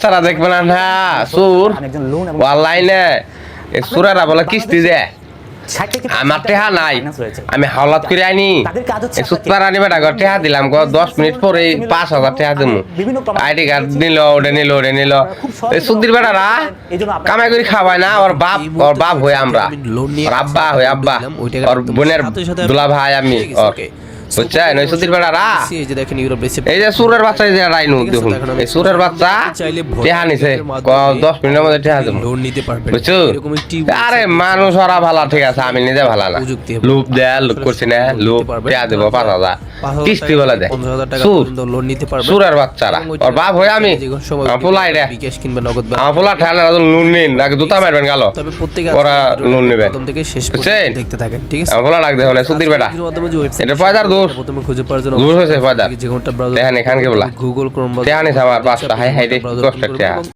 বাচ্চারা দেখবে না সুর অনলাইনে সুরারা বলে কিস্তি দেয় আমার টেহা নাই আমি হাওলাত করে আনি সুতরাং আনি বেটা টেহা দিলাম 10 মিনিট পরে 5,000 টেহা দিমু আইডি কার্ড নিল ওটা নিল এই সুদির বেটারা কামাই করে খাওয়ায় না ওর বাপ হয়ে আমরা আব্বা হয়ে আব্বা ওর বোনের দুলা ভাই আমি বুঝছেন ওই সুদির বেটারা এই যে সুরের বাচ্চা যে রাইনু দেখুন এই সুরের বাচ্চা টেহা নিছে 10 মিনিটের মধ্যে টেহা দেবো বুঝছো আরে মানুষ ওরা ভালো ঠিক আছে আমি নিজে ভালো না লুপ দেয় লুপ করছি না লুপ টেহা দেবো 5,000 কিস্তি বলে দেয় সুরের বাচ্চারা ওর বাপ হয়ে আমি পোলাই রে আমার পোলা ঠান্ডা লোন নিন নাকি জুতা মারবেন গেল ওরা লোন নেবেন বুঝছেন আমার পোলা ডাক দেখো সুদির বেটা এটা পয়দার দূর খুঁজে পাওয়ার জন্য দূর হয়েছে পয়দা যে কোনটা ব্রাউজার দেখেন এখান কে বলা গুগল ক্রোম টেহা নিছে আমার 5টা হাই হাই কষ্ট